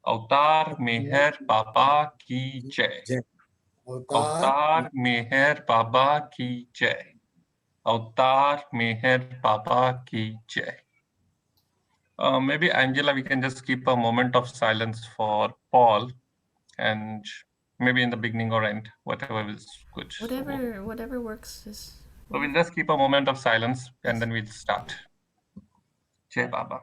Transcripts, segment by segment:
अवतार मेहर बाबा की जय। जय। अवतार अवतार मेहर बाबा की जय। अवतार मेहर बाबा की jai. Maybe Angela, we can just keep a moment of silence for Paul, and maybe in the beginning or end, whatever is good. Whatever works is. So we'll just keep a moment of silence and then we'll start. Jai Baba.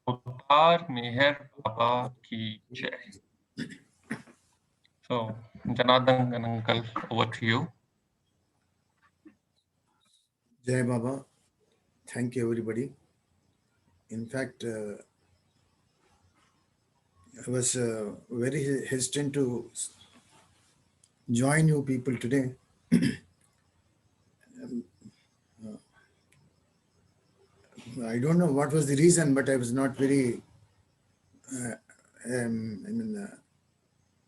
Avtar Meher Baba ki jai. So, Janardhan uncle, over to you. Jai Baba. Thank you, everybody. In fact, I was very hesitant to join you people today. I don't know what was the reason, but I was not very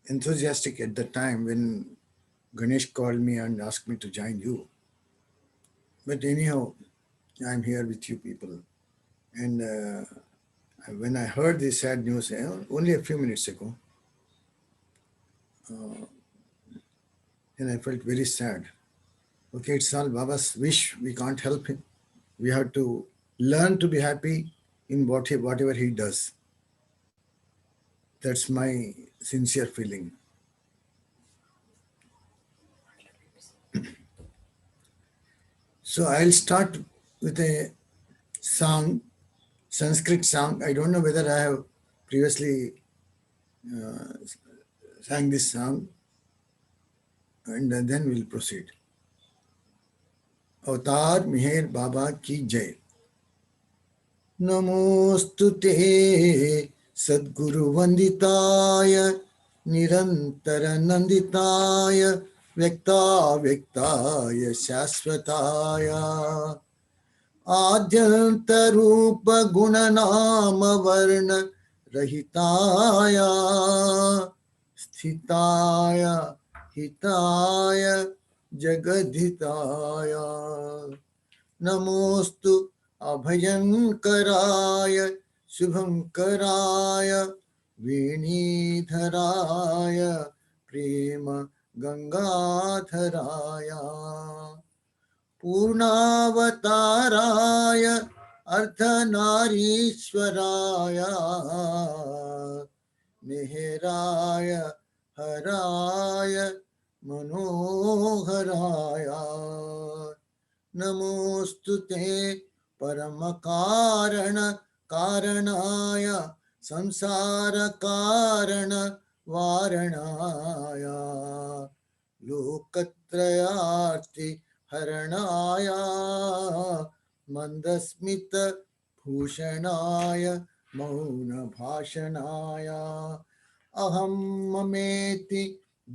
enthusiastic at the time when Ganesh called me and asked me to join you. But anyhow, I'm here with you people. And when I heard this sad news only a few minutes ago, and I felt very sad. Okay, it's all Baba's wish. We can't help him. We have to learn to be happy in whatever he does. That's my sincere feeling. So I'll start with a song, Sanskrit song. I don't know whether I have previously sang this song, and then we'll proceed. अवतार मेहर बाबा की जय। नमोस्तुते सद्गुरु वंदिताय निरंतर नंदिताय व्यक्ताव्यक्ताय शाश्वताय आद्यंत रूप गुणनाम वर्ण रहिताय स्थिताय हिताय जगद्धिताय नमोस्तु अभयंकराय शुभंकराय वेणीधराय प्रेम गंगाधराय पूर्णावताराय अर्धनारीश्वराय मेहराय हराय मनोहराय नमोस्तुते परम कारण कारणाय संसार कारण वारणाय लोकत्रयार्ति हरणाय मंदस्मित भूषणाय मौन भाषणाय अहम ममेति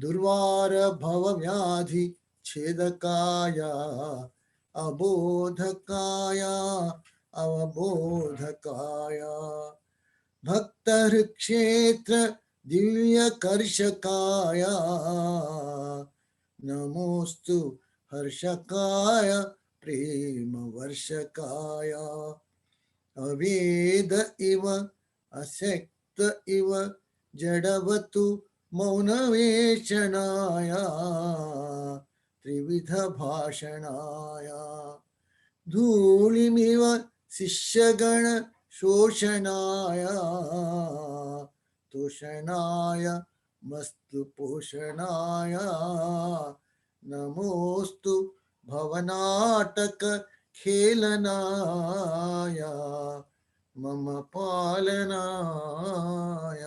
दुर्वार भव व्याधि छेदकाय अबोधकाय अवबोधकाय भक्तहृक्षेत्र दिव्यकर्षकाय नमोस्तु हर्षकाय प्रेम वर्षकाय अवेद इव अशक्त इव जडवतु मौनवेषणाय त्रिविध भाषणाय धूलिमिव शिष्यगण शोषणाय तोषणाय मस्तु पोषणाय नमोस्तु भवनाटक खेलनाय मम पालनाय।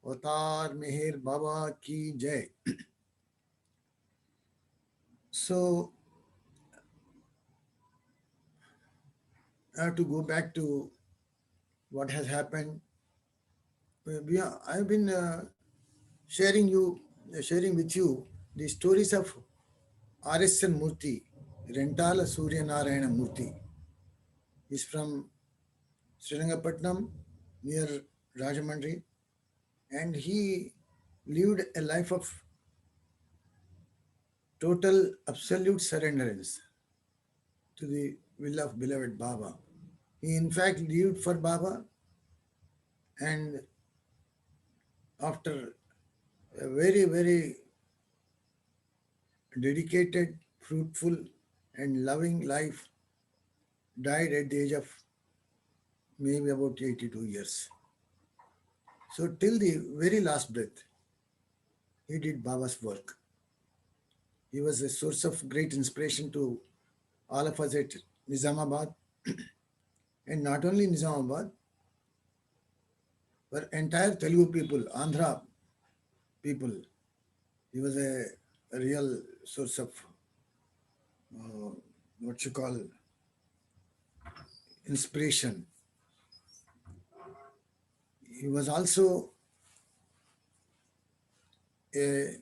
अवतार मेहर बाबा की जय। So I have to go back to what has happened. I've been sharing with you the stories of R.S.N. Murthy, Rentala Surya Narayana Murthy. He's from Srirangapatnam near Rajahmundry, and he lived a life of total absolute surrenderance to the will of beloved Baba. He in fact lived for Baba, and after a very, very dedicated, fruitful, and loving life, died at the age of maybe about 82 years. So till the very last breath, he did Baba's work. He was a source of great inspiration to all of us at Nizamabad, and not only Nizamabad, but entire Telugu people, Andhra people. He was a real source of what you call inspiration. He was also a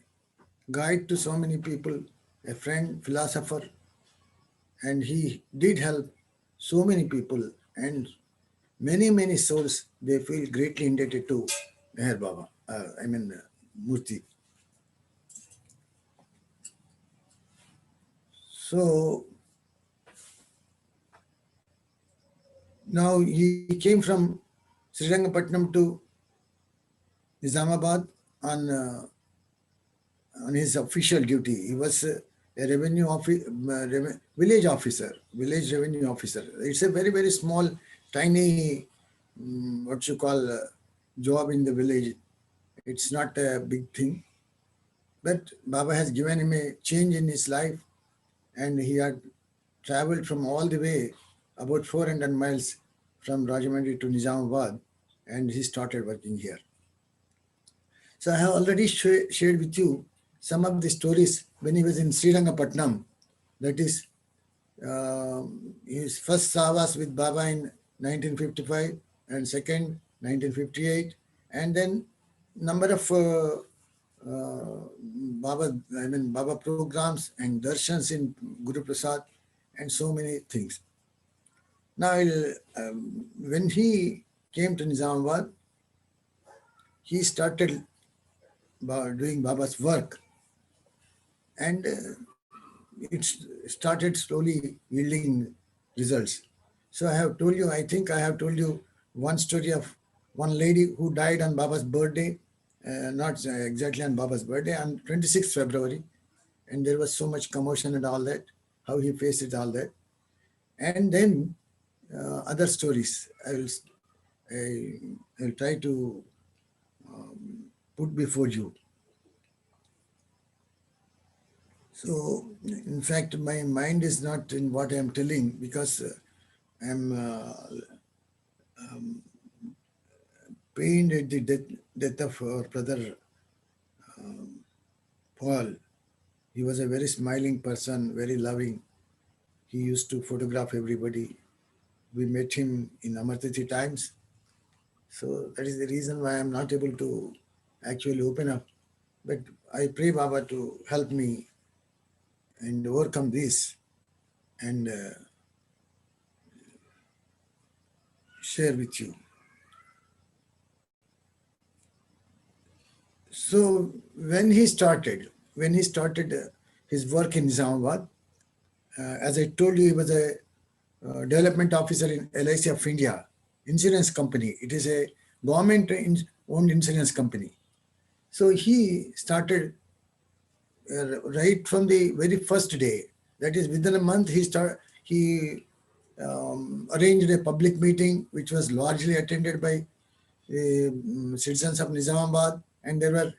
guide to so many people, a friend, philosopher, and he did help so many people, and many, many souls, they feel greatly indebted to Meher Baba, Murthy. So now he came from Srirangapatnam to Nizamabad on his official duty. He was a village officer, village revenue officer. It's a very, very small, tiny, what you call job in the village. It's not a big thing. But Baba has given him a change in his life, and he had traveled from all the way, about 400 miles from Rajahmundry to Nizamabad, and he started working here. So I have already shared with you some of the stories when he was in Srirangapatnam. That is his first savas with Baba in 1955, and second 1958, and then number of Baba programs and darshans in Guru Prasad, and so many things. Now, when he came to Nizamabad, he started doing Baba's work, and it started slowly yielding results. So I have told you, I think I have told you one story of one lady who died on Baba's birthday, not exactly on Baba's birthday, on 26th February. And there was so much commotion and all that, how he faced it, all that. And then other stories I'll try to put before you. So, in fact, my mind is not in what I'm telling, because I'm pained at the death of our brother Paul. He was a very smiling person, very loving. He used to photograph everybody. We met him in Amartiti Times. So that is the reason why I'm not able to actually open up. But I pray Baba to help me and overcome this, and share with you. So when he started his work in Islamabad, as I told you, he was a development officer in LIC of India, insurance company. It is a government-owned insurance company. So he started right from the very first day. That is, within a month, he arranged a public meeting, which was largely attended by citizens of Nizamabad, and there were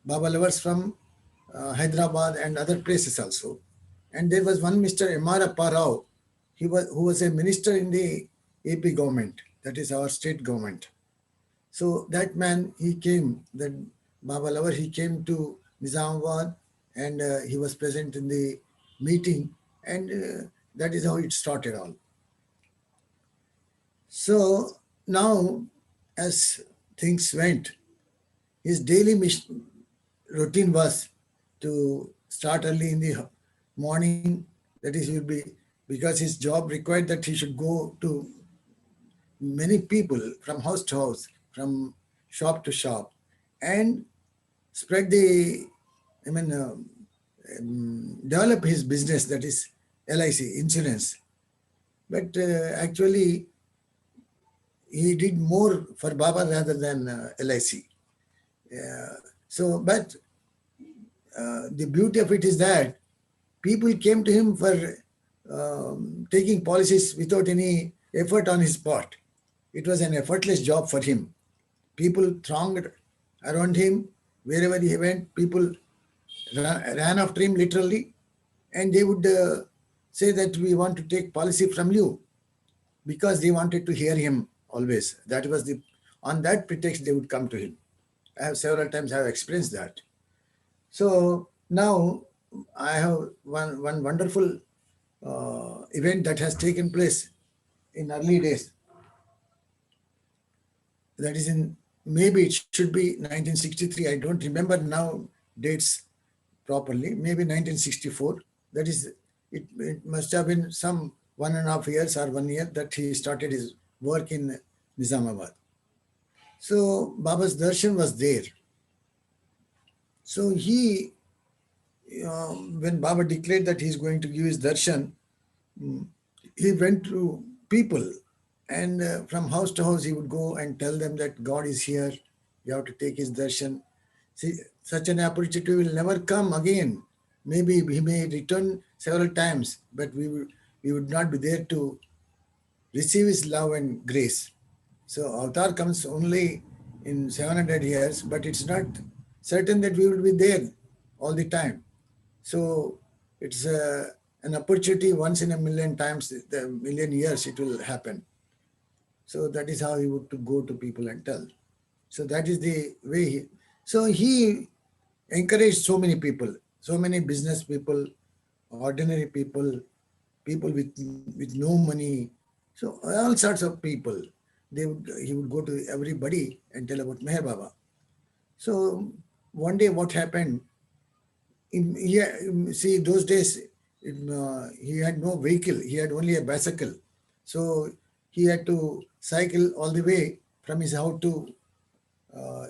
Baba lovers from Hyderabad and other places also. And there was one Mr. M.R. Appa Rao, who was a minister in the AP government, that is our state government. So that man, he came, that Baba lover, he came to Nizamabad, and he was present in the meeting, and that is how it started all. So now, as things went, his daily routine was to start early in the morning. That is, he would be, because his job required that he should go to many people from house to house, from shop to shop, and spread the, develop his business, that is LIC, insurance. But actually, he did more for Baba rather than LIC. But the beauty of it is that people came to him for taking policies without any effort on his part. It was an effortless job for him. People thronged around him. Wherever he went, people ran after him literally, and they would say that we want to take policy from you, because they wanted to hear him always. That was on that pretext they would come to him. I have several times experienced that. So now I have one wonderful event that has taken place in early days. That is in, maybe it should be 1963. I don't remember now dates properly. Maybe 1964. That is, it must have been some 1.5 years or 1 year that he started his work in Nizamabad. So Baba's darshan was there. So he, when Baba declared that he's going to give his darshan, he went to people, and from house to house he would go and tell them that God is here, you have to take his darshan. See, such an opportunity will never come again. Maybe he may return several times, but we would not be there to receive his love and grace. So avatar comes only in 700 years, but it's not certain that we will be there all the time. So it's an opportunity once in a million times, the million years it will happen. So that is how he would to go to people and tell. So that is the way he encouraged so many people, so many business people, ordinary people, people with no money. So all sorts of people. He would go to everybody and tell about Meher Baba. So one day what happened, see, those days he had no vehicle, he had only a bicycle. So he had to cycle all the way from his house to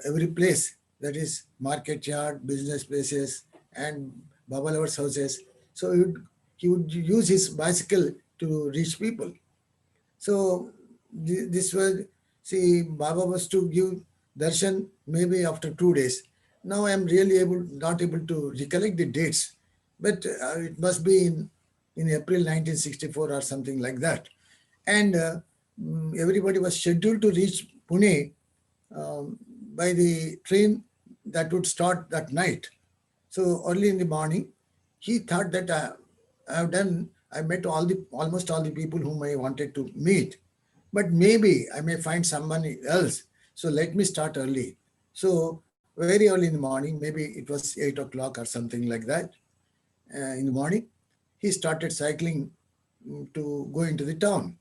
every place, that is market yard, business places, and Baba lovers' houses. So he would use his bicycle to reach people. So this was, see, Baba was to give darshan maybe after 2 days. Now I am really not able to recollect the dates, but it must be in April 1964 or something like that. And everybody was scheduled to reach Pune by the train that would start that night. So early in the morning, he thought that I met almost all the people whom I wanted to meet, but maybe I may find someone else. So let me start early. So very early in the morning, maybe it was 8 o'clock or something like that, in the morning, he started cycling to go into the town.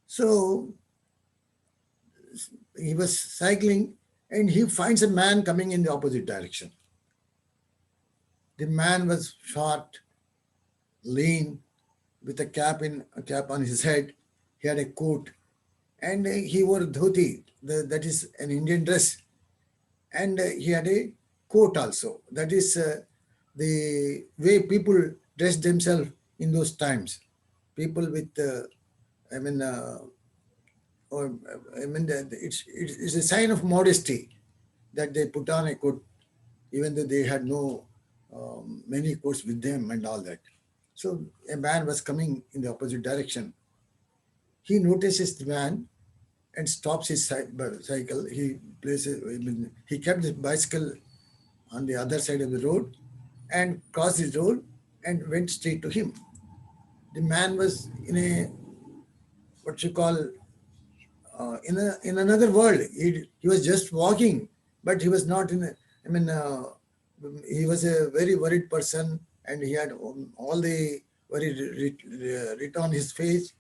So he was cycling and he finds a man coming in the opposite direction. The man was short, lean, with a cap on his head. He had a coat, and he wore dhoti, that is an Indian dress, and he had a coat also. That is the way people dressed themselves in those times. People with, it's a sign of modesty that they put on a coat, even though they had no many coats with them and all that. So a man was coming in the opposite direction. He notices the man and stops his cycle. He places, he kept the bicycle on the other side of the road and crossed the road and went straight to him. The man was in a, what you call, in another world. He was just walking, but he was not in. He was a very worried person, and he had all the worry written on his face.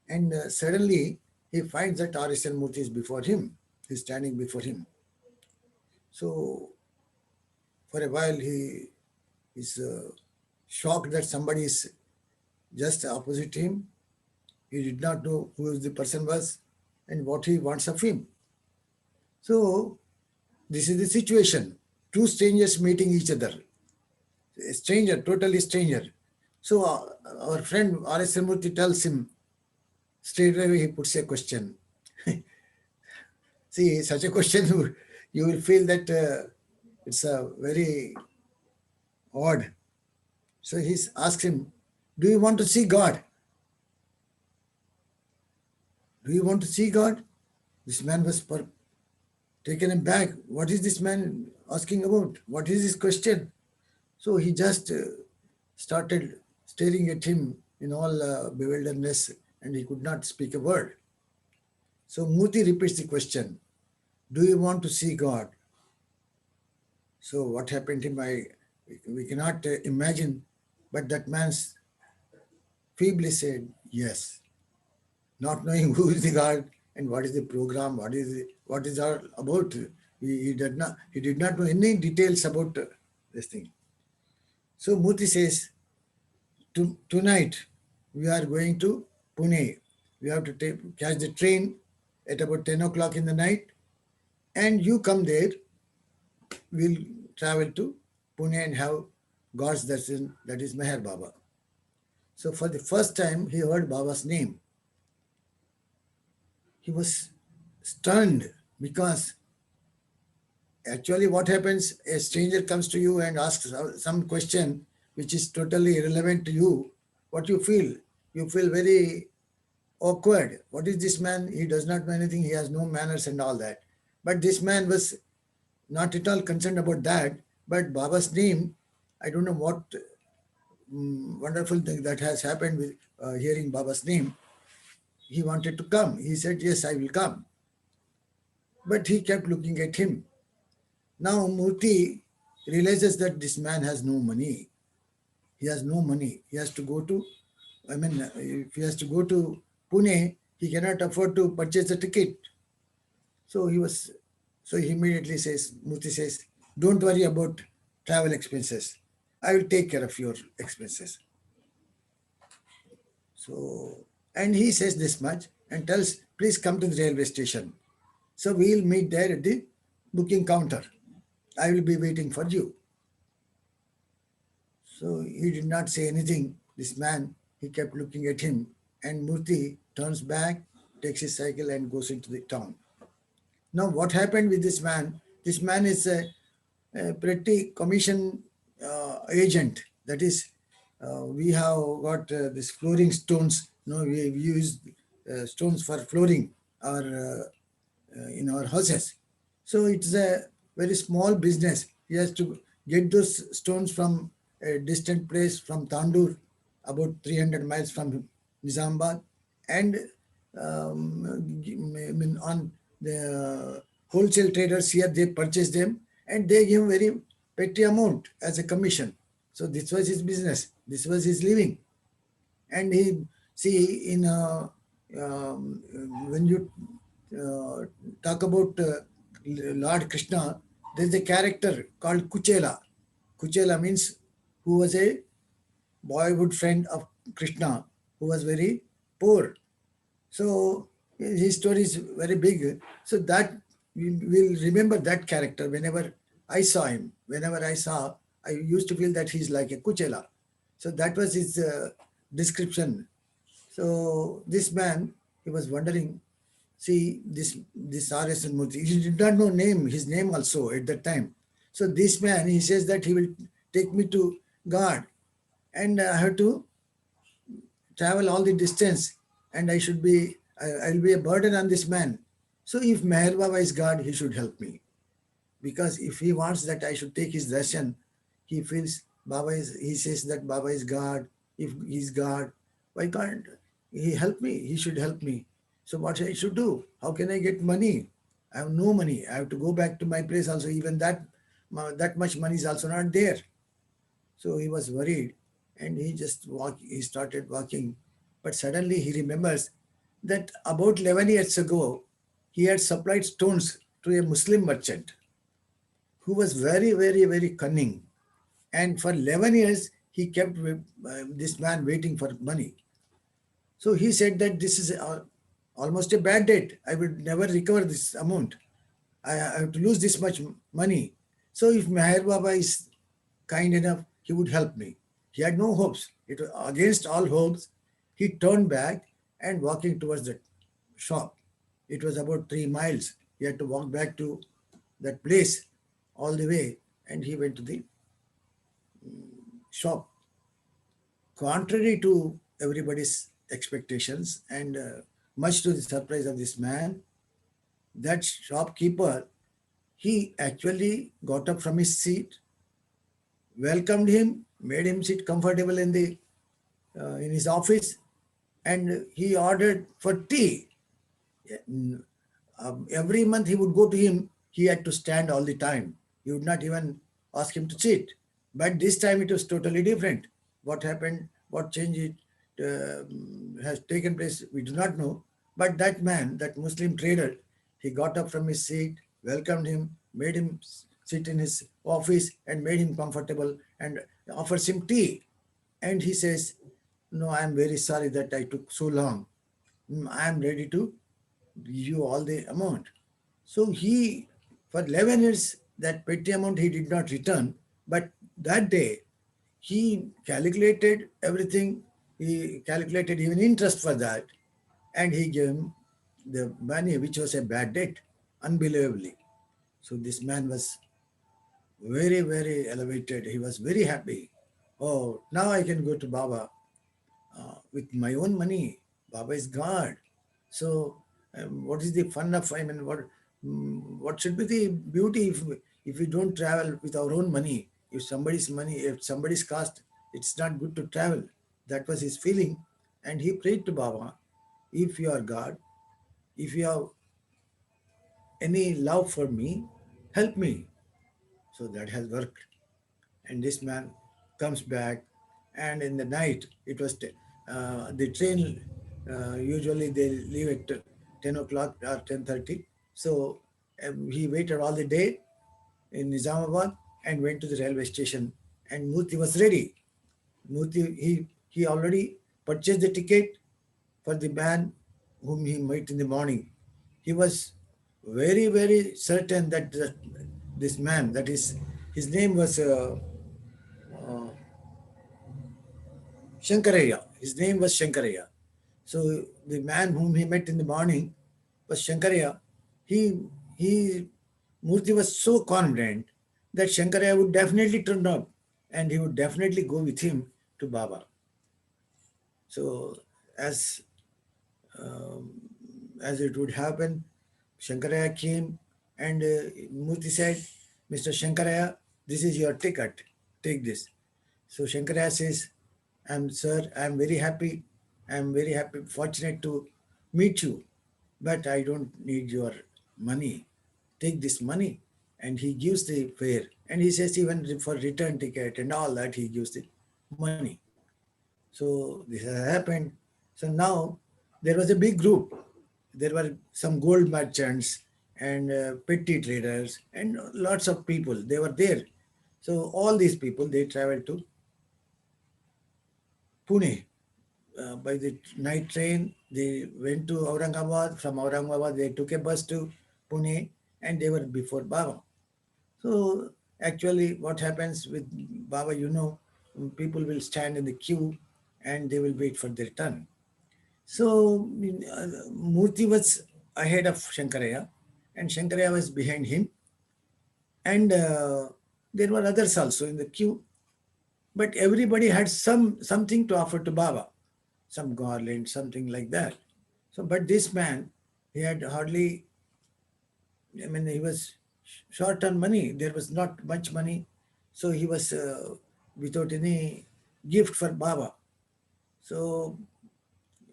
And suddenly he finds that R.S.N. Murthy is before him. He's standing before him. So for a while he is shocked that somebody is just opposite him. He did not know who the person was and what he wants of him. So this is the situation. Two strangers meeting each other. A stranger, totally stranger. So our friend R.S.N. Murthy tells him, straight away he puts a question. See, such a question, you will feel that it's a very odd. So he asks him, do you want to see God? Do you want to see God? This man was taken aback. What is this man asking about? What is his question? So he just started staring at him in all bewilderness, and he could not speak a word. So Murthy repeats the question, do you want to see God? So what happened to him, we cannot imagine, but that man feebly said yes, not knowing who is the God and what is the program, what is all about. He did not know any details about this thing. So Murthy says, tonight we are going to Pune. We have to catch the train at about 10 o'clock in the night, and you come there. We'll travel to Pune and have God's darshan, that is Meher Baba. So for the first time, he heard Baba's name. He was stunned because actually what happens, a stranger comes to you and asks some question which is totally irrelevant to you. What you feel? You feel very awkward. What is this man? He does not know anything. He has no manners and all that. But this man was not at all concerned about that. But Baba's name, I don't know what wonderful thing that has happened with hearing Baba's name. He wanted to come. He said, yes, I will come. But he kept looking at him. Now Murthy realizes that this man has no money. He has no money. He has to go to, if he has to go to Pune, he cannot afford to purchase the ticket. So he immediately says, Murthy says, don't worry about travel expenses. I will take care of your expenses. So, and he says this much and tells, please come to the railway station. So we'll meet there at the booking counter. I will be waiting for you. So he did not say anything. This man, he kept looking at him, and Murthy turns back, takes his cycle and goes into the town. Now what happened with this man? This man is a pretty commission agent. That is, we have got this flooring stones. We use stones for flooring in our houses. So it's a very small business. He has to get those stones from a distant place, from Tandur, about 300 miles from Nizamabad, and on the wholesale traders here, they purchase them and they give very petty amount as a commission. So this was his business. This was his living. And he, see, when you talk about Lord Krishna, there is a character called Kuchela. Kuchela means who was a boyhood friend of Krishna, who was very poor. So his story is very big. So that we will remember that character whenever I saw him. I used to feel that he's like a Kuchela. So that was his description. So this man, he was wondering, see, this R.S.N. Murthy, he did not know his name also at that time. So this man, he says that he will take me to God, and I have to travel all the distance, and I should be I'll be a burden on this man. So if Meher Baba is God, he should help me. Because if he wants that I should take his darshan, he feels he says that Baba is God. If he's God, why can't he help me? He should help me. So what I should do? How can I get money? I have no money. I have to go back to my place also. Even that much money is also not there. So he was worried and he started walking. But suddenly he remembers that about 11 years ago, he had supplied stones to a Muslim merchant who was very, very, very cunning. And for 11 years, he kept this man waiting for money. So he said that this is almost a bad debt. I will never recover this amount. I have to lose this much money. So if Meher Baba is kind enough, he would help me. He had no hopes. It was against all hopes. He turned back and walking towards the shop. It was about 3 miles. He had to walk back to that place all the way, and he went to the shop. Contrary to everybody's expectations, and much to the surprise of this man, that shopkeeper, he actually got up from his seat, welcomed him, made him sit comfortable in his office, and he ordered for tea. Every month he would go to him, he had to stand all the time. He would not even ask him to sit. But this time it was totally different. What happened, what change has taken place, we do not know. But that man, that Muslim trader, he got up from his seat, welcomed him, made him sit in his office and made him comfortable and offers him tea. And he says, no, I'm very sorry that I took so long. I'm ready to give you all the amount. So he, for 11 years, that petty amount he did not return. But that day, he calculated everything. He calculated even interest for that. And he gave him the money, which was a bad debt, unbelievably. So this man was very, very elevated. He was very happy. Oh, now I can go to Baba with my own money. Baba is God. So, what is the fun of? I mean, what should be the beauty if we don't travel with our own money? If somebody's money, if somebody's cost, it's not good to travel. That was his feeling, and he prayed to Baba, if you are God, if you have any love for me, help me. So that has worked. And this man comes back, and in the night it was the train. Usually they leave at 10 o'clock or 10:30. So he waited all the day in Nizamabad and went to the railway station. And Murthy was ready. Murthy, he already purchased the ticket for the man whom he met in the morning. He was very, very certain that this man, that is, his name was Shankaraya. His name was Shankaraya. So the man whom he met in the morning was Shankaraya. He Murthy was so confident that Shankaraya would definitely turn up and he would definitely go with him to Baba. So as it would happen, Shankaraya came and Murthy said, Mr. Shankaraya, this is your ticket. Take this. So Shankaraya says, Sir, I'm very happy. I'm very happy, fortunate to meet you, but I don't need your money. Take this money. And he gives the fare. And he says even for return ticket and all that, he gives the money. So this has happened. So now there was a big group. There were some gold merchants and petty traders and lots of people. They were there. So all these people, they traveled to Pune. By the night train, they went to Aurangabad. From Aurangabad, they took a bus to Pune and they were before Baba. So actually what happens with Baba, people will stand in the queue and they will wait for their turn. So Murthy was ahead of Shankaraya and Shankaraya was behind him. And there were others also in the queue. But everybody had something to offer to Baba, some garland, something like that. So, but this man, he had hardly, I mean, he was short on money. There was not much money. So he was without any gift for Baba. So,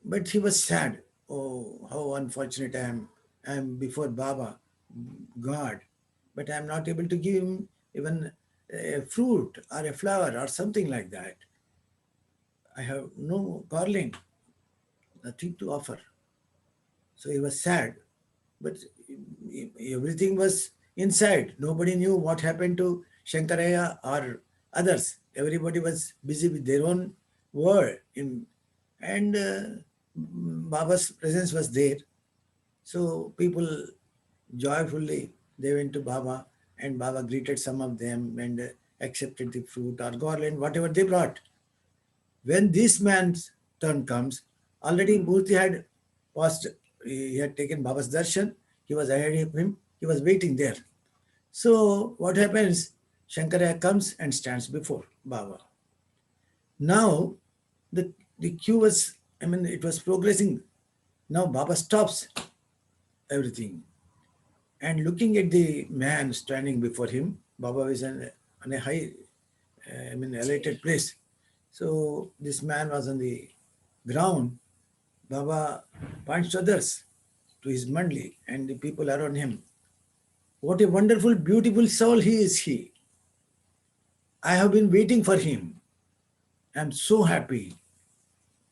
but he was sad. Oh, how unfortunate I am. I am before Baba, God, but I am not able to give him even a fruit or a flower or something like that. I have no garland, nothing to offer. So he was sad, but everything was inside. Nobody knew what happened to Shankaraya or others. Everybody was busy with their own world. And Baba's presence was there. So people joyfully they went to Baba, and Baba greeted some of them and accepted the fruit or garland, whatever they brought. When this man's turn comes, already Murthy had passed, he had taken Baba's darshan, he was ahead of him, he was waiting there. So what happens? Shankaraya comes and stands before Baba. Now the queue was, I mean, it was progressing. Now Baba stops everything. And looking at the man standing before him, Baba is on a high, I mean, elevated place. So this man was on the ground. Baba points to others, to his mandli and the people around him. What a wonderful, beautiful soul he is, he. I have been waiting for him. I'm so happy.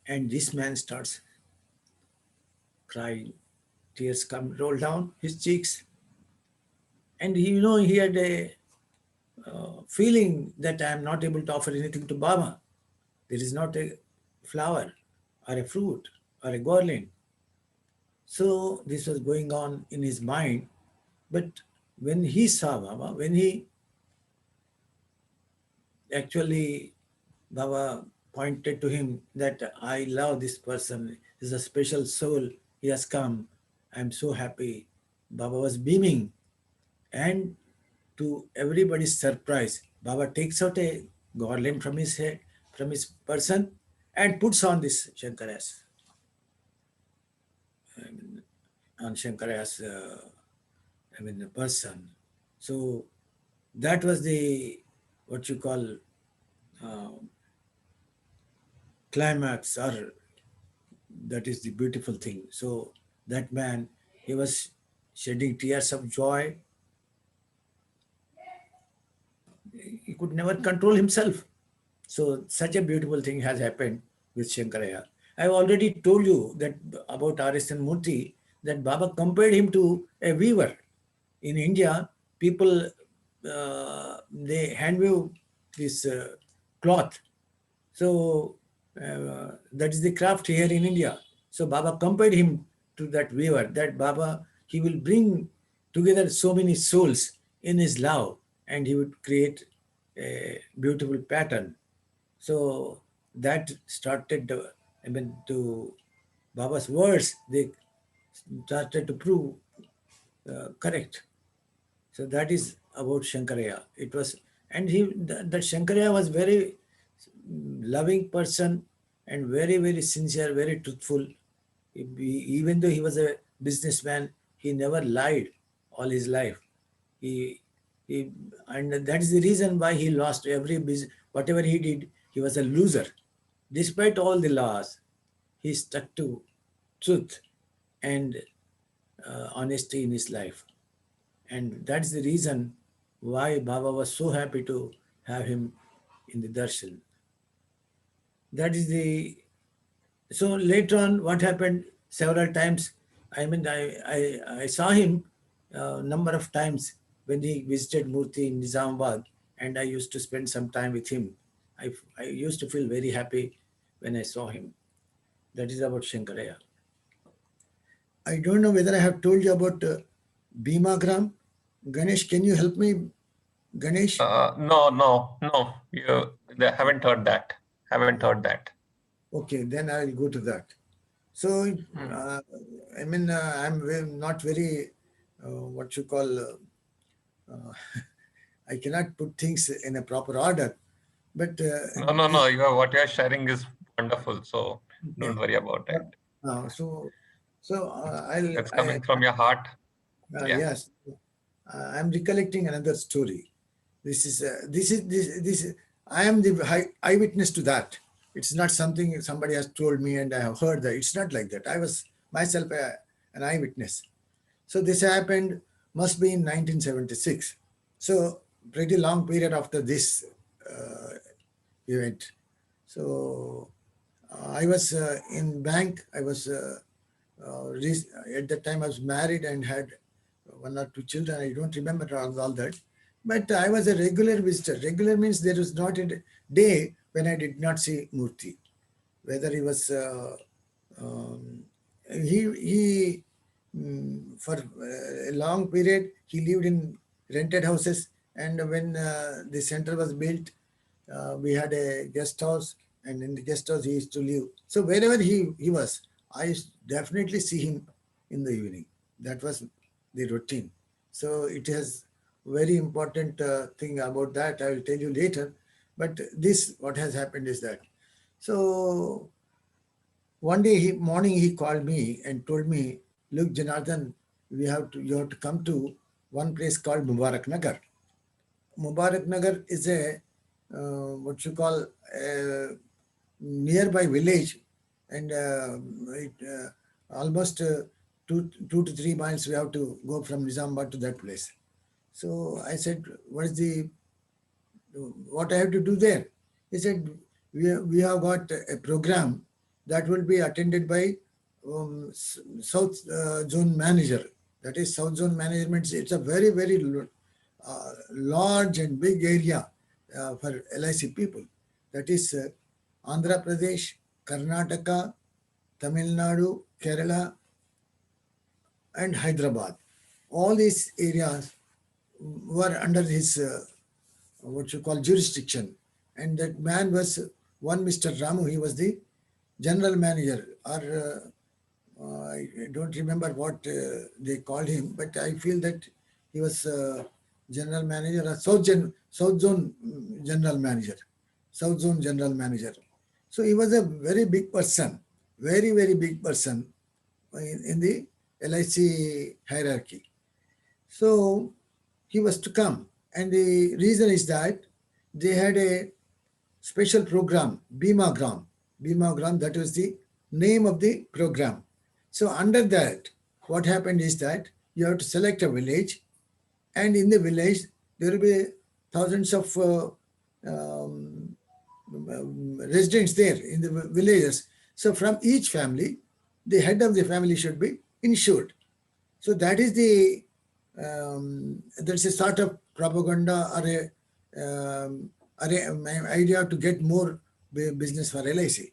And this man starts crying. Tears come, roll down his cheeks. And he had a feeling that I am not able to offer anything to Baba. There is not a flower or a fruit or a garland. So this was going on in his mind. But when he saw Baba, when he actually, Baba pointed to him that I love this person, this is a special soul, he has come. I'm so happy. Baba was beaming. And to everybody's surprise, Baba takes out a garland from his head, from his person, and puts on this Shankara's, on Shankara's, the person. So that was the, what you call, uh, climax, or that is the beautiful thing. So that man, he was shedding tears of joy. He could never control himself. So such a beautiful thing has happened with Shankaraya. I've already told you that about R.S.N. Murthy, that Baba compared him to a weaver. In India, people, they hand weave this cloth. So that is the craft here in India. So Baba compared him to that weaver, that Baba, he will bring together so many souls in his love, and he would create a beautiful pattern. So that started, to Baba's words, they started to prove correct. So that is about Shankaraya. It was, and that Shankaraya was very loving person and very, very sincere, very truthful. Even though he was a businessman, he never lied all his life. He, and that is the reason why he lost every business. Whatever he did, he was a loser. Despite all the laws, he stuck to truth and honesty in his life. And that's the reason why Baba was so happy to have him in the darshan. That is the, so later on what happened several times, I saw him a number of times when he visited Murthy in Nizamabad, and I used to spend some time with him. I used to feel very happy when I saw him. That is about Shankaraya. I don't know whether I have told you about Bhimagram. Ganesh, can you help me? Ganesh? No. They haven't heard that. Haven't heard that. Okay, then I'll go to that. So, I'm not very, what you call, I cannot put things in a proper order. But No. What you're sharing is wonderful. So don't worry about it. So So That's coming from your heart. Yeah. yes, I'm recollecting another story. This is. I am the eyewitness to that. It's not something somebody has told me and I have heard that. It's not like that. I was myself an eyewitness. So this happened must be in 1976. So pretty long period after this event. So I was in bank. I was at that time I was married and had one or two children. I don't remember all that. But I was a regular visitor. Regular means there was not a day when I did not see Murthy. Whether he was he for a long period he lived in rented houses, and when the center was built, we had a guest house, and in the guest house he used to live. So wherever he was, I used to definitely see him in the evening. That was the routine. So it has very important thing about that. I will tell you later. But this what has happened is that. So one day morning he called me and told me, "Look, Janardhan, you have to come to one place called Mubarak Nagar. Mubarak Nagar is a what you call a nearby village, and almost 2 to 3 miles we have to go from Nizamabad to that place." So I said, what I have to do there? He said, we have got a program that will be attended by South Zone Manager. That is South Zone Management. It's a very, very large and big area for LIC people. That is Andhra Pradesh, Karnataka, Tamil Nadu, Kerala, and Hyderabad. All these areas were under his what you call jurisdiction, and that man was one Mr. Ramu. He was the general manager, or I don't remember what they called him, but I feel that he was general manager or South Zone general manager, South Zone general manager. So he was a very big person, very, very big person in the LIC hierarchy. So he was to come, and the reason is that they had a special program, Bima Gram. Bima Gram, that was the name of the program. So under that, what happened is that you have to select a village, and in the village there will be thousands of residents there in the villages. So from each family, the head of the family should be insured. So that is the there's a sort of propaganda or a idea to get more business for LIC.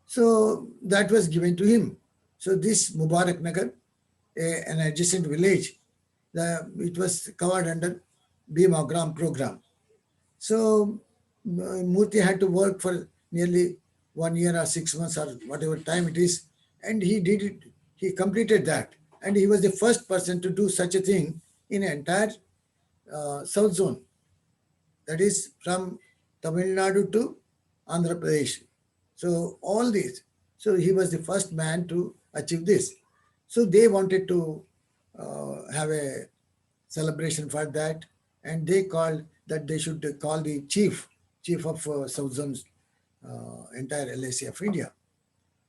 So that was given to him. So this Mubarak Nagar, an adjacent village, it was covered under Bima Gram program. So Murthy had to work for nearly 1 year or 6 months or whatever time it is, and he did it. He completed that, and he was the first person to do such a thing in entire South Zone. That is from Tamil Nadu to Andhra Pradesh. So all these. So he was the first man to achieve this. So they wanted to have a celebration for that, and they called that they should call the chief of South Zone's entire LIC of India.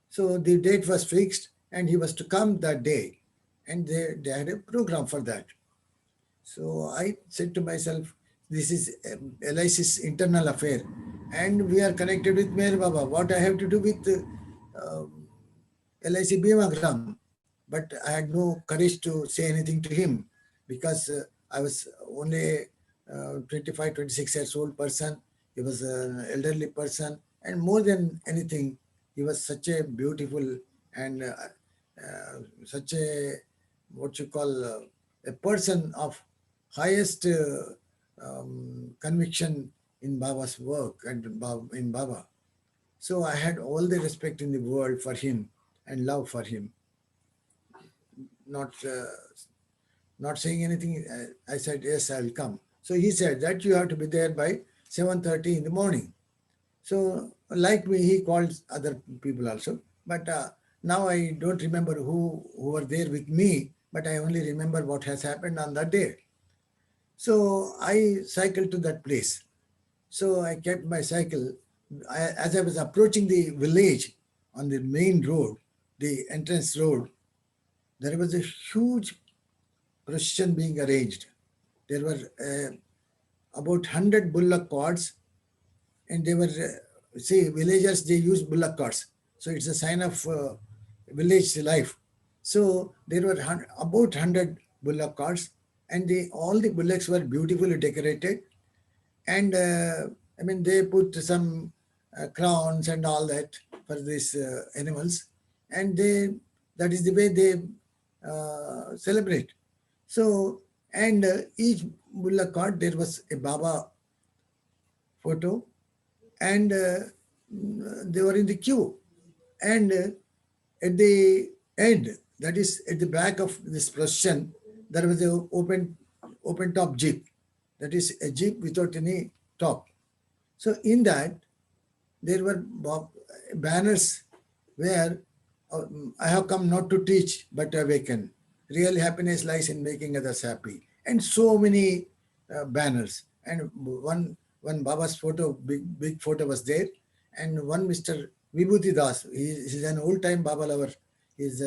So the date was fixed, and he was to come that day, and they had a program for that. So I said to myself, this is LIC's internal affair, and we are connected with Meher Baba. What I have to do with LIC Bima Gram? But I had no courage to say anything to him, because I was only 25, 26 years old person. He was an elderly person, and more than anything, he was such a beautiful and such a what you call a person of highest conviction in Baba's work and in Baba. So I had all the respect in the world for him and love for him. Not saying anything, I said, yes, I will come. So he said that you have to be there by 7:30 in the morning. So like me, he called other people also. But Now I don't remember who were there with me, but I only remember what has happened on that day. So I cycled to that place. So I kept my cycle. As I was approaching the village on the main road, the entrance road, there was a huge procession being arranged. There were about 100 bullock carts, and they were, see, villagers, they use bullock carts. So it's a sign of village life. So there were about 100 bullock carts, and all the bullocks were beautifully decorated. And I mean, they put some crowns and all that for these animals, and that is the way they celebrate. So, and each bullock cart, there was a Baba photo, and they were in the queue. And at the end, that is at the back of this procession, there was a open top jeep. That is a jeep without any top. So in that, there were banners where I have come not to teach but to awaken. Real happiness lies in making others happy. And so many banners. And one Baba's photo, big photo was there. And one Mr. Vibhuti Das, he's an old-time Baba lover. He's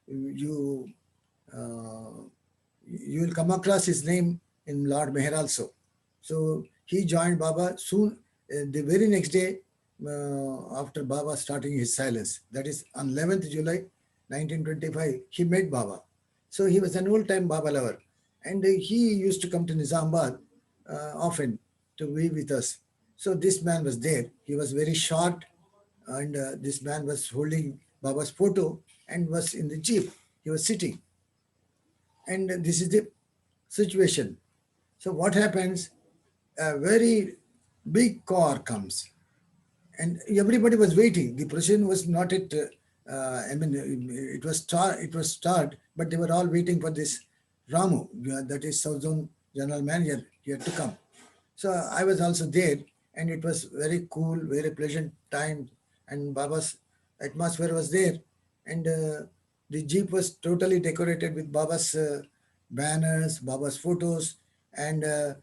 you will come across his name in Lord Meher also. So he joined Baba soon, the very next day after Baba starting his silence. That is on 11th July 1925, he met Baba. So he was an old-time Baba lover. And he used to come to Nizamabad often to be with us. So this man was there. He was very short, and this man was holding Baba's photo and was in the jeep. He was sitting. And this is the situation. So what happens? A very big car comes, and everybody was waiting. The procession was not at. It was start, but they were all waiting for this Ramu, that is South Zone General Manager, here to come. So I was also there, and it was very cool, very pleasant time, and Baba's atmosphere was there, and the jeep was totally decorated with Baba's banners, Baba's photos, and there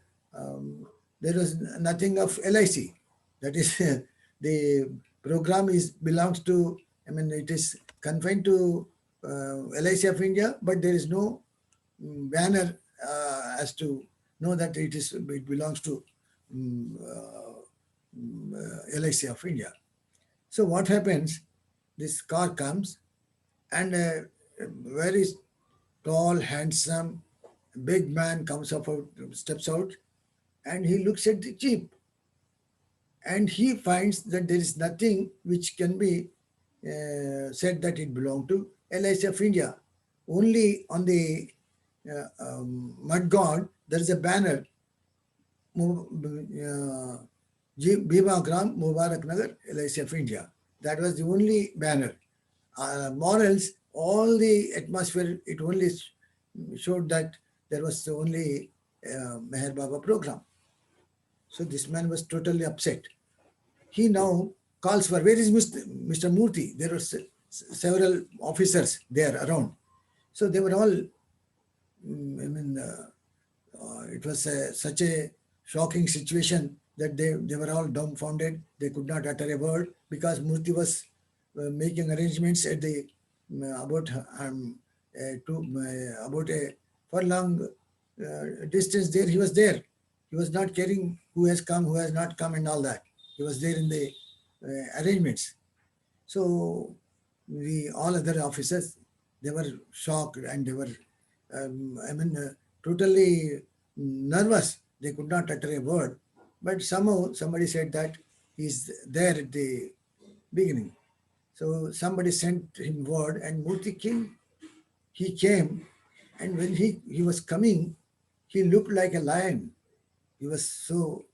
was nothing of LIC. That is, the program belongs to, it is confined to LIC of India, but there is no banner as to know that it belongs to LIC of India. So what happens? This car comes, and a very tall, handsome, big man steps out, and he looks at the jeep, and he finds that there is nothing which can be said that it belonged to LIC of India. Only on the mud guard, there is a banner, Bhima Gram, Mubarak Nagar, LIC of India. That was the only banner. More else, all the atmosphere, it only showed that there was only Meher Baba program. So this man was totally upset. He now calls for, where is Mr. Murthy? There were several officers there around. So they were all, it was such a shocking situation that they were all dumbfounded. They could not utter a word because Murthy was making arrangements at the about a furlong distance there. He was there. He was not caring who has come, who has not come, and all that. He was there in the arrangements. So all other officers, they were shocked, and they were, totally nervous. They could not utter a word. But somehow somebody said that he's there at the beginning. So somebody sent him word, and Murthy came. He came, and when he was coming, he looked like a lion. He was so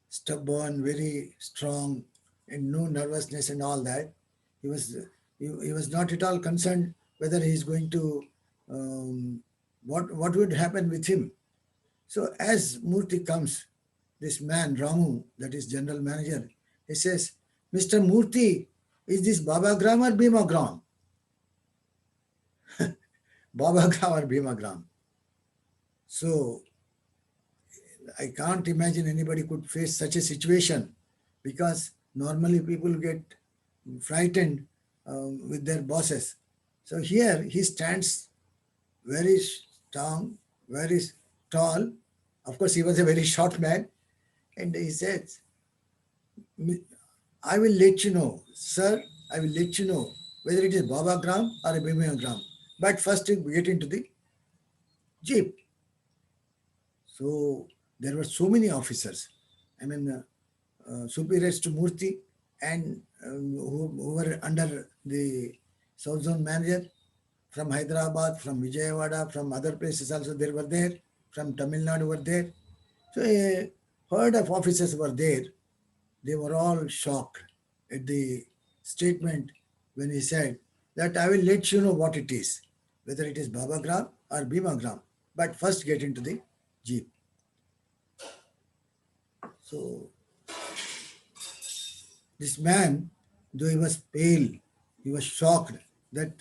stubborn, very strong, and no nervousness and all that. He was not at all concerned whether he is going to what would happen with him. So as Murthy comes, this man Ramu, that is general manager, he says, "Mr. Murthy, is this Baba Gram or Bhima Gram?" Baba Gram or Bhima Gram. So I can't imagine anybody could face such a situation, because normally people get frightened with their bosses. So here he stands very strong, very tall. Of course, he was a very short man. And he says, I will let you know, sir, I will let you know whether it is Baba Gram or a Bhima Gram. But first you get into the jeep. So there were so many officers. I mean, superiors to Murthy, and who were under the South Zone manager from Hyderabad, from Vijayawada, from other places also they were there, from Tamil Nadu were there. So a herd of officers were there. They were all shocked at the statement when he said that I will let you know what it is, whether it is Baba Gram or Bhima Gram, but first get into the jeep. So this man, though he was pale, he was shocked that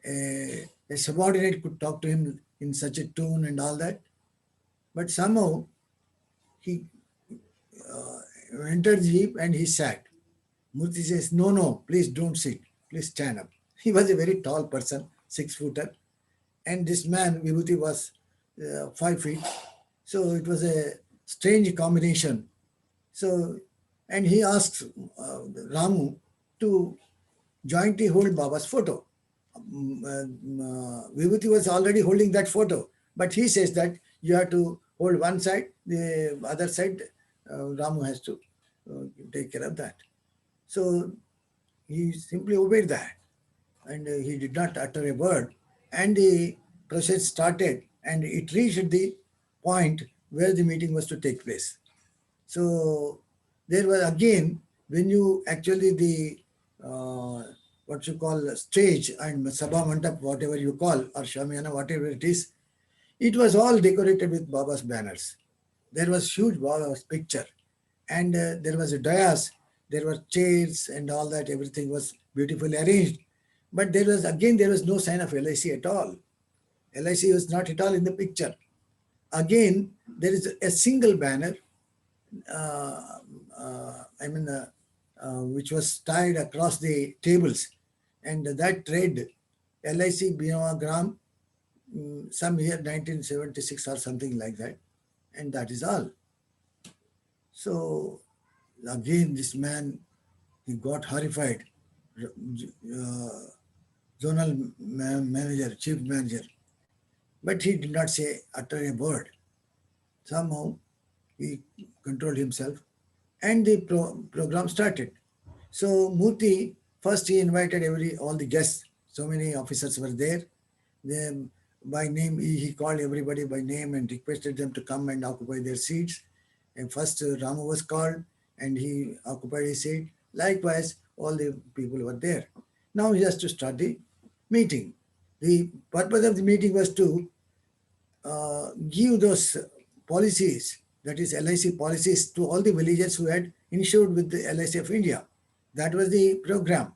a subordinate could talk to him in such a tone and all that. But somehow he entered the jeep and he sat. Murthy says, no, no, please don't sit. Please stand up. He was a very tall person, 6-footer. And this man, Vibhuti, was 5 feet. So it was a strange combination. So, and he asked Ramu to jointly hold Baba's photo. Vibhuti was already holding that photo, but he says that you have to hold one side, the other side, Ramu has to take care of that. So he simply obeyed that, and he did not utter a word. And the process started, and it reached the point where the meeting was to take place. So there was again, when you actually the what you call stage and Sabha Mandap, whatever you call, or Shamiana, whatever it was all decorated with Baba's banners. There was huge Baba's picture, and there was a dais, there were chairs and all that, everything was beautifully arranged. But there was no sign of LIC at all. LIC was not at all in the picture. Again, there is a single banner, which was tied across the tables, and that read LIC Bhima Gram, some year 1976 or something like that, and that is all. So again, this man, he got horrified. Zonal manager, chief manager, but he did not utter a word. Somehow he controlled himself, and the program started. So Murthy, first he invited all the guests. So many officers were there. Then by name, he called everybody by name and requested them to come and occupy their seats. And first Ramu was called, and he occupied his seat. Likewise, all the people were there. Now he has to start the meeting. The purpose of the meeting was to give those policies, that is LIC policies, to all the villagers who had insured with the LIC of India. That was the program.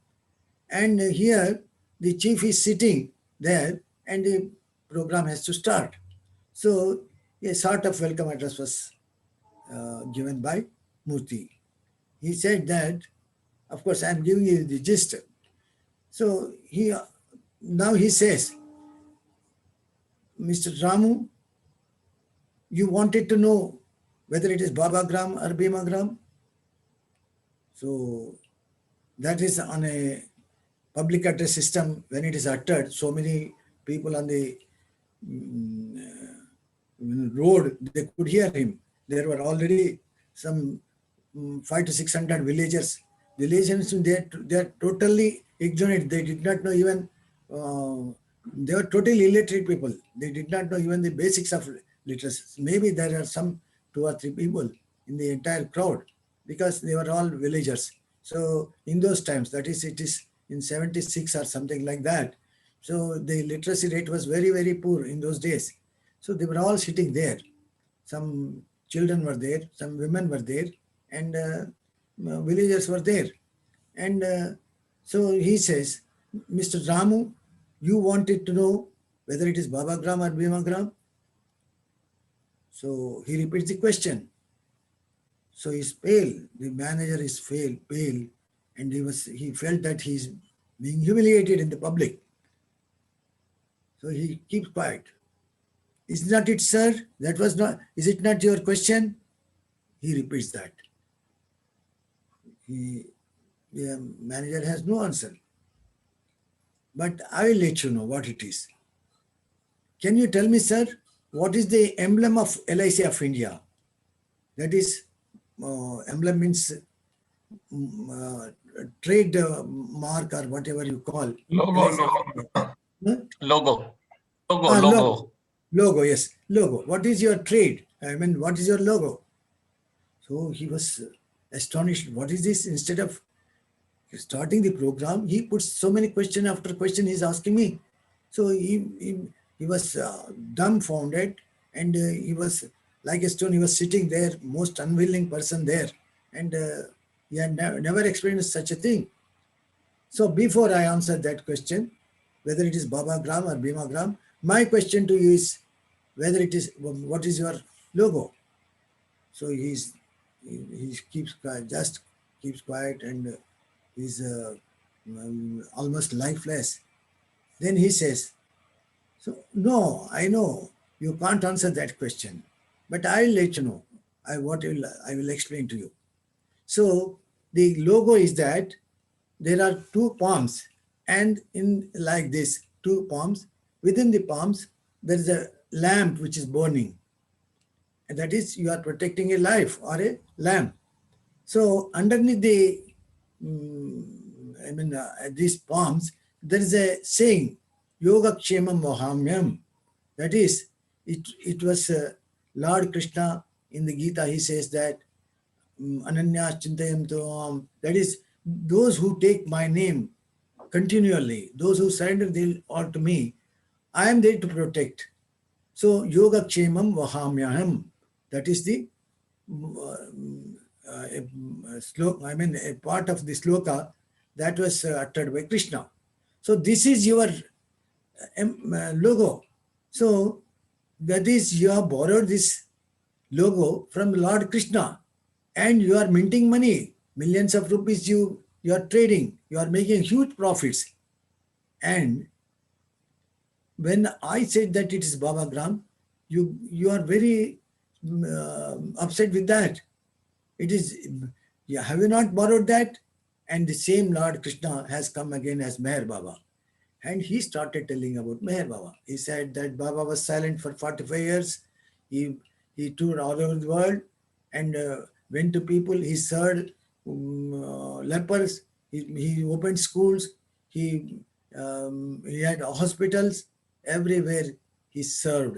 And here the chief is sitting there, and the program has to start. So a sort of welcome address was given by Murthy. He said that, of course, I am giving you the gist. So now he says, Mr. Ramu, you wanted to know whether it is Baba Gram or Bhima Gram. So that is on a public address system. When it is uttered, so many people on the road, they could hear him. There were already some 500 to 600 villagers. The villagers, they are totally ignorant. They did not know even, they were totally illiterate people. They did not know even the basics of literacy. Maybe there are some 2 or 3 people in the entire crowd, because they were all villagers. So in those times, that is, it is in 76 or something like that. So the literacy rate was very, very poor in those days. So they were all sitting there. Some children were there, some women were there, and villagers were there. And so he says, Mr. Ramu, you wanted to know whether it is Babagram or Bhimagram. So he repeats the question. So he's pale. The manager is pale, and he felt that he's being humiliated in the public. So he keeps quiet. Is not it, sir? That was not. Is it not your question? He repeats that. The manager has no answer. But I will let you know what it is. Can you tell me, sir, what is the emblem of LIC of India? That is, emblem means trade mark or whatever you call. Logo, LIC. logo, Huh? logo, Logo. logo. Logo, yes. Logo. What is your trade? I mean, what is your logo? So he was astonished. What is this? Instead of starting the program, he puts so many question after question he's asking me. So he was dumbfounded, and he was like a stone. He was sitting there, most unwilling person there, and he had never experienced such a thing. So before I answer that question, whether it is Babagram or Bhimagram, my question to you is whether it is, what is your logo? So he keeps quiet, just keeps quiet, and he's almost lifeless. Then he says, so no, I know you can't answer that question, but I'll let you know. I will explain to you. So the logo is that there are two palms, and in like this, two palms. Within the palms, there is a lamp which is burning. And that is, you are protecting a life or a lamp. So underneath these palms, there is a saying, Yoga Kshemam Vahamyam. That is, it was Lord Krishna in the Gita, he says that, Ananya Chintayam Toam. That is, those who take my name continually, those who surrender all to me, I am there to protect. So, Yoga Kshemam Vahamyaham. That is the a part of the sloka that was uttered by Krishna. So this is your logo. So that is, you have borrowed this logo from Lord Krishna, and you are minting money, millions of rupees you are trading, you are making huge profits. And when I said that it is Babagram, you are very upset with that. It is, have you not borrowed that? And the same Lord Krishna has come again as Meher Baba. And he started telling about Meher Baba. He said that Baba was silent for 45 years. He toured all over the world and went to people. He served lepers. He opened schools. He had hospitals. Everywhere he served,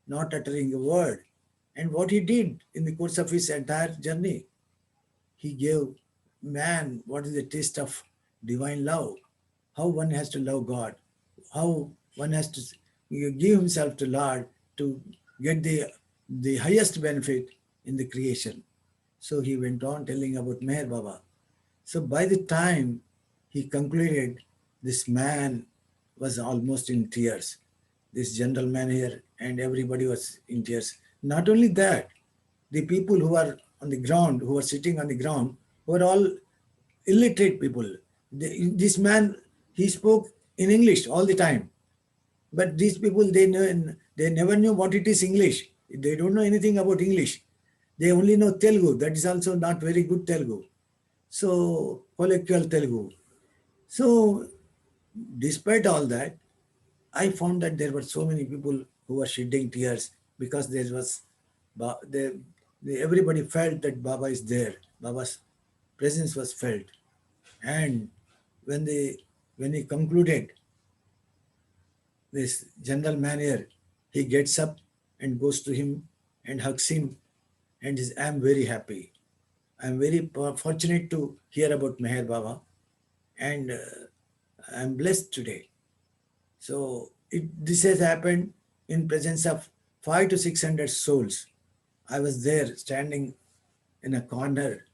not uttering a word. And what he did in the course of his entire journey, he gave man what is the taste of divine love, how one has to love God, how one has to give himself to Lord to get the highest benefit in the creation. So he went on telling about Meher Baba. So by the time he concluded, this man was almost in tears. This general manager and everybody was in tears. Not only that, the people who are on the ground, who are sitting on the ground, were all illiterate people. This man, he spoke in English all the time. But these people, they never knew what it is English. They don't know anything about English. They only know Telugu. That is also not very good Telugu. So, colloquial Telugu. So, despite all that, I found that there were so many people who were shedding tears because everybody felt that Baba is there. Baba's presence was felt. And when he concluded, this general manager, he gets up and goes to him and hugs him and says, I'm very happy. I'm very fortunate to hear about Meher Baba, and I'm blessed today. So this has happened in presence of 500 to 600 souls. I was there standing in a corner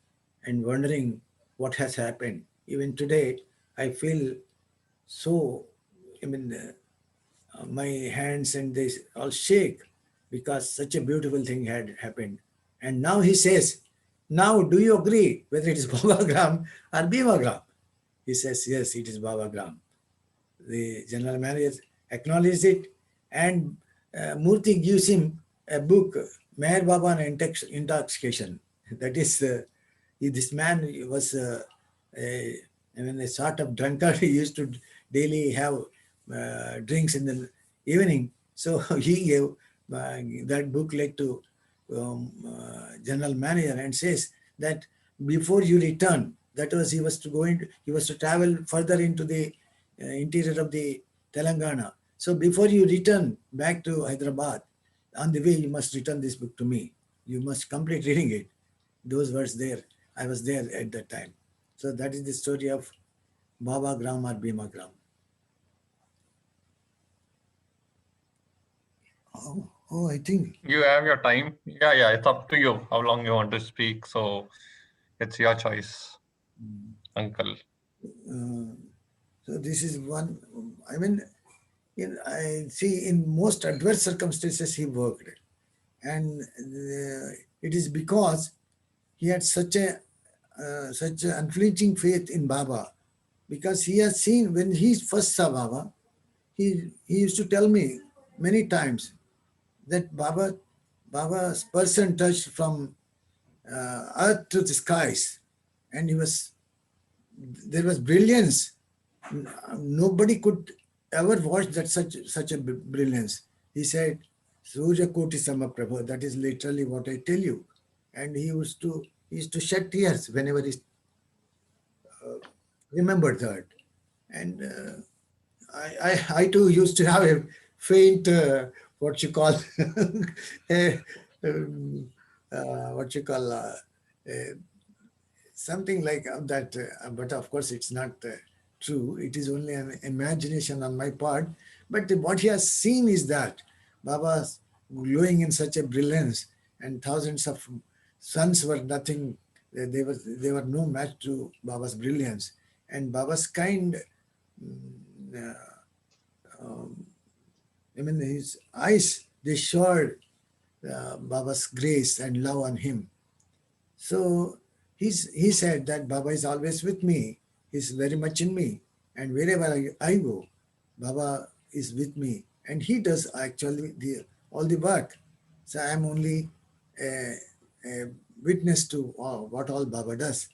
and wondering what has happened. Even today, I feel so, my hands and they all shake because such a beautiful thing had happened. And now he says, now do you agree whether it is Baba Gram or Bhima Gram? He says, yes, it is Baba Gram. The general manager acknowledged it, and Murthy gives him a book, Meher Baba and Intoxication. That is, this man was a sort of drunkard. He used to daily have drinks in the evening. So he gave that booklet to general manager and says that before you return, that was he was to travel further into the interior of the Telangana. So before you return back to Hyderabad, on the way you must return this book to me. You must complete reading it. Those words there. I was there at that time. So that is the story of Baba Gram or Bhima Gram. Oh, I think. You have your time. Yeah, it's up to you how long you want to speak. So it's your choice, uncle. So this is one. I mean, I see in most adverse circumstances he worked, and it is because he had such an unflinching faith in Baba, because he has seen when he first saw Baba, he used to tell me many times that Baba's person touched from earth to the skies, and there was brilliance. Nobody could ever watch that such a brilliance. He said, Surya Koti Samaprabha, that is literally what I tell you. And he used to shed tears whenever he remembered that. And I too used to have a faint, what you call, something like that. But of course, it's not true. It is only an imagination on my part. But what he has seen is that Baba's glowing in such a brilliance, and thousands of suns were nothing. They were no match to Baba's brilliance. And Baba's kind, his eyes, they showed Baba's grace and love on him. So he said that Baba is always with me. He's very much in me. And wherever I go, Baba is with me. And he does actually all the work. So I'm only a witness to what all Baba does.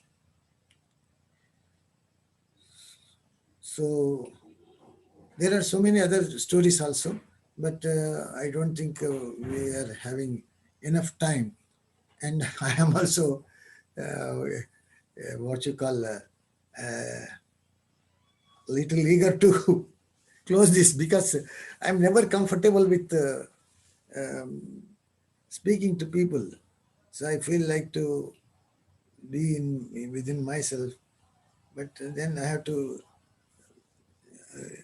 So there are so many other stories also, but I don't think we are having enough time. And I am also what you call little eager to close this, because I'm never comfortable with speaking to people. So I feel like to be within myself, but then I have to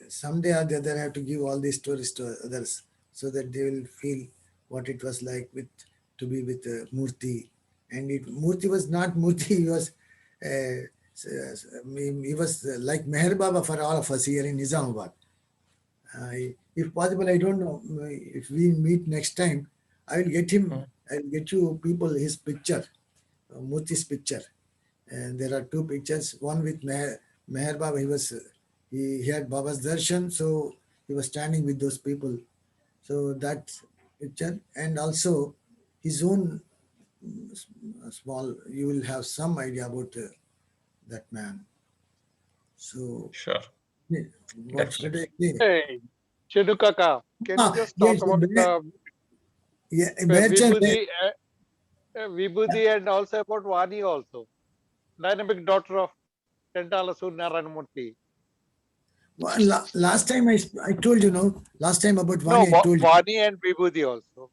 someday or the other I have to give all these stories to others, so that they will feel what it was like to be with Murthy. And Murthy was not Murthy. He was like Meher Baba for all of us here in Nizamabad. If possible, I don't know, if we meet next time, I will get him. I will get you people his picture, Murthy's picture. And there are two pictures. One with Meher Baba. He had Baba's darshan, so he was standing with those people. So that picture, and also his own small, you will have some idea about that man. So Sure. what should I say? Hey, Chedu Kaka, can you just talk yes, about Vibhuti, Vibhuti and also about Vani also, dynamic daughter of Tentala Narayanamurthy. last time I told you, no? Last time about Vani, No, I told you. Vani and Vibhuti also.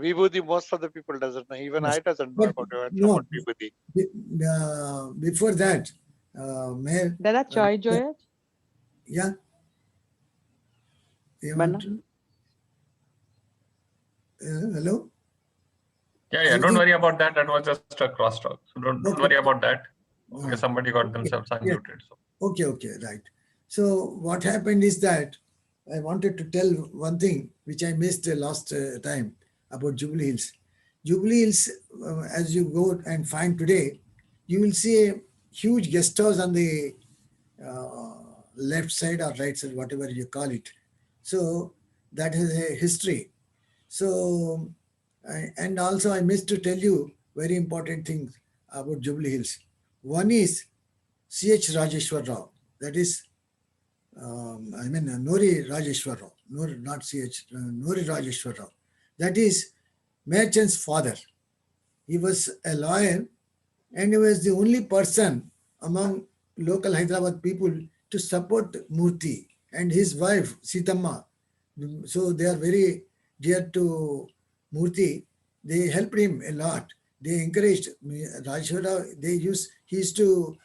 Vibhuti, most of the people doesn't know. Even Yes. I doesn't know about Vibhuti. Before that, Mayor. Dada Joy Joy. Yeah. Banna. Hello? Yeah, don't worry about that. That was just a crosstalk. So don't worry about that. Okay, somebody got themselves unmuted. So. Okay, right. So what happened is that I wanted to tell one thing which I missed last time about Jubilee Hills. Jubilee Hills, as you go and find today, you will see a huge guest house on the uh, left side or right side, whatever you call it. So that has a history. So, and also I missed to tell you very important things about Jubilee Hills. One is C.H. Rajeshwar Rao. That is, Nori Rajeshwar Rao. Not C.H. Nori Rajeshwar Rao. That is Merchant's father. He was a lawyer and he was the only person among local Hyderabad people to support Murthy and his wife Sitamma. So they are very dear to Murthy. They helped him a lot. They encouraged Rajeshwara. He used to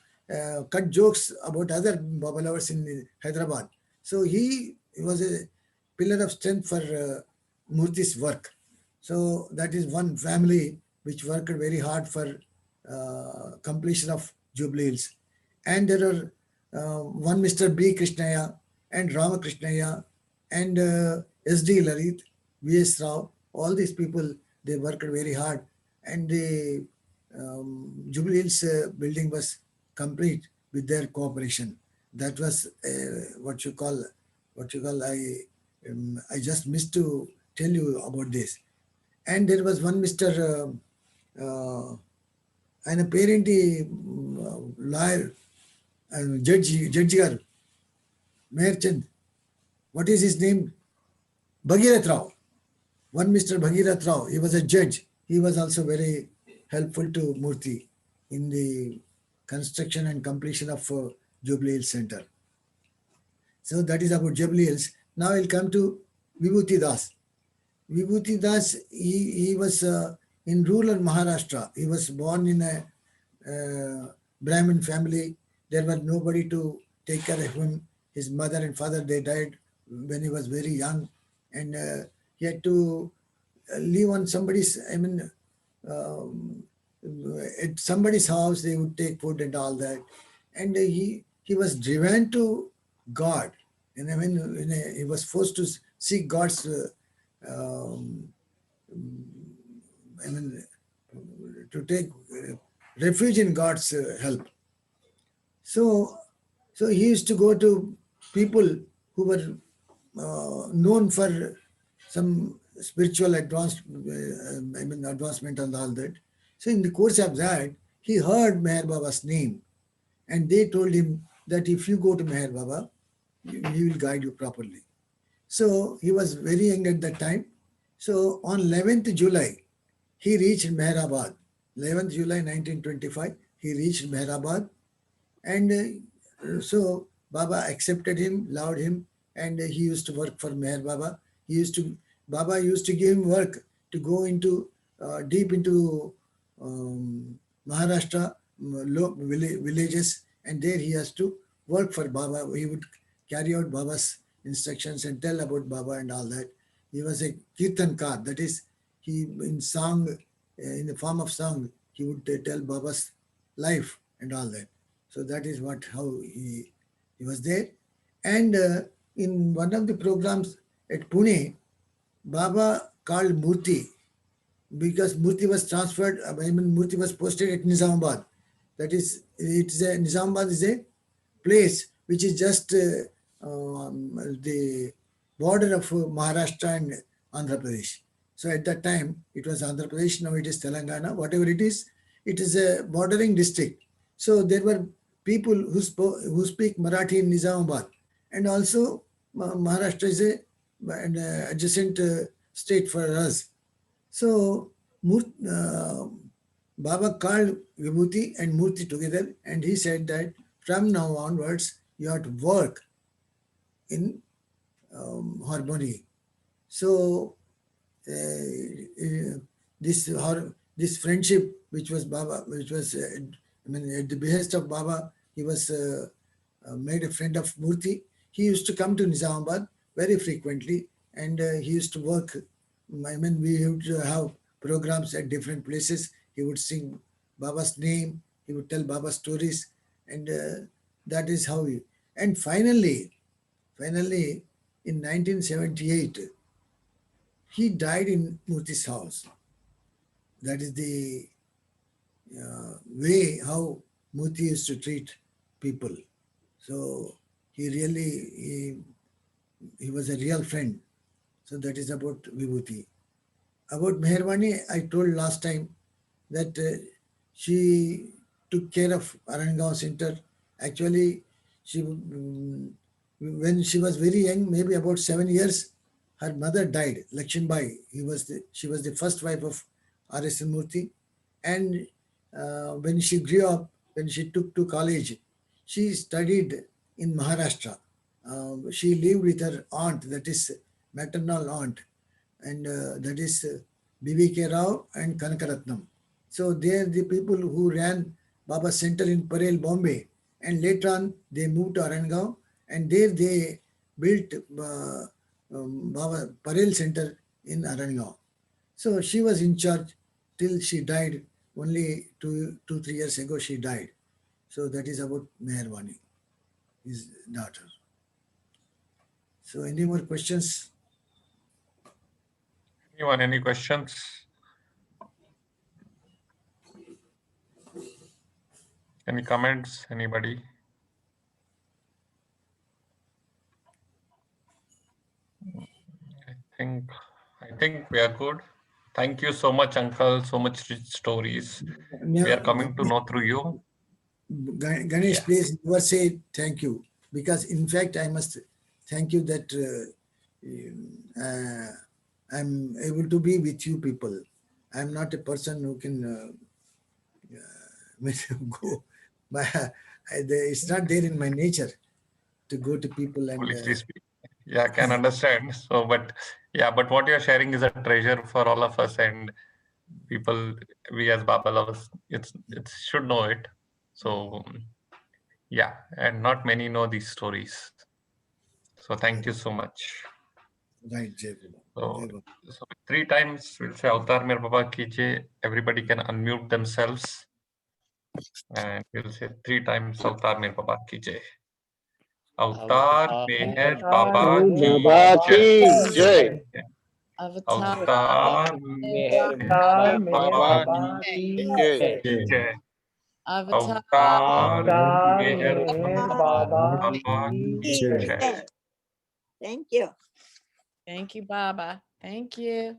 cut jokes about other Baba lovers in Hyderabad. So he was a pillar of strength for Murthy's work. So that is one family which worked very hard for completion of Jubilee Hills. And there are one Mr. B. Krishnaya and Ramakrishnaya and S.D. Lalit, V.S. Rao, all these people, they worked very hard. And the Jubilee Hills building was complete with their cooperation. That was I just missed to tell you about this. And there was one Mr. And a parent lawyer, judge garu, Merchant. What is his name? Bhagirath Rao. One Mr. Bhagirath Rao. He was a judge. He was also very helpful to Murthy in the construction and completion of Jubilee Hills Center. So that is about Jubilee Hills. Now we'll come to Vibhuti Das. Vibhuti Das, he was in rural Maharashtra. He was born in a Brahmin family. There was nobody to take care of him. His mother and father, they died when he was very young. And he had to live on somebody's, at somebody's house. They would take food and all that. And he was driven to God. And he was forced to seek God's to take refuge in God's help. So he used to go to people who were known for some spiritual advancement and all that. So in the course of that, he heard Meher Baba's name, and they told him that if you go to Meher Baba, he will guide you properly. So he was very young at that time. So on 11th July, he reached Meherabad. 11th July 1925, he reached Meherabad. And so Baba accepted him, loved him, and he used to work for Meher Baba. Baba used to give him work to go into deep into Maharashtra villages, and there he has to work for Baba. He would carry out Baba's instructions and tell about Baba and all that. He was a kirtankar, that is, he in song, in the form of song, he would tell Baba's life and all that. So that is how he was there. And in one of the programs at Pune, Baba called Murthy, because Murthy was transferred, Murthy was posted at Nizamabad. That is, Nizamabad is a place which is just the border of Maharashtra and Andhra Pradesh. So at that time, it was Andhra Pradesh, now it is Telangana, whatever it is a bordering district. So there were people who speak Marathi in Nizamabad, and also Maharashtra is an adjacent state for us. So Baba called Vibhuti and Murthy together, and he said that from now onwards, you have to work in harmony. So this friendship, which was Baba, which was at the behest of Baba, he was made a friend of Murthy. He used to come to Nizamabad very frequently, and he used to work. We used to have programs at different places. He would sing Baba's name. He would tell Baba stories, and that is how he. And finally, in in 1978, he died in Murthy's house. That is the way how Murthy used to treat people. So he really, he was a real friend. So that is about Vibhuti. About Meherwani, I told last time that she took care of Arangaon Center. Actually, she when she was very young, maybe about 7 years, her mother died, Lakshmibai. She was the first wife of R.S. Murthy. And when she grew up, when she took to college, she studied in Maharashtra. She lived with her aunt, that is maternal aunt, and that is B.V.K. Rao and Kanakaratnam. So they are the people who ran Baba Center in Parel, Bombay. And later on, they moved to Arangaon, and there they built Baba Parel Center in Arangaon. So she was in charge till she died. Only 3 years ago, she died. So that is about Meherwani, his daughter. So any more questions? Anyone, any questions? Any comments? Anybody? I think we are good. Thank you so much, Uncle. So much rich stories. We are coming to know through you. Ganesh, Yeah. please never say thank you, because in fact I must thank you that I'm able to be with you people. I'm not a person who can go. It's not there in my nature to go to people and. Foolishly speak. Yeah, I can understand. So, but yeah, but what you're sharing is a treasure for all of us, and people, we as Baba lovers, it should know it. So, yeah, and not many know these stories. So, thank you so much. Right, Jai Baba. So, Jai Baba. so 3 times we'll say Avatar Mere Baba Ki Jai. Everybody can unmute themselves, and we'll say 3 times Avatar Mere Baba Ki Jai. Avatar Meher Baba Ki Baba Jai. ki jai. Avatar Meher Meher Baba Baba ki Jai. jai. Jai. Avatar. Avatar Avatar Meher Meher Baba Baba ki Ki jai. Jai. Thank you. Thank you, Baba. Thank you.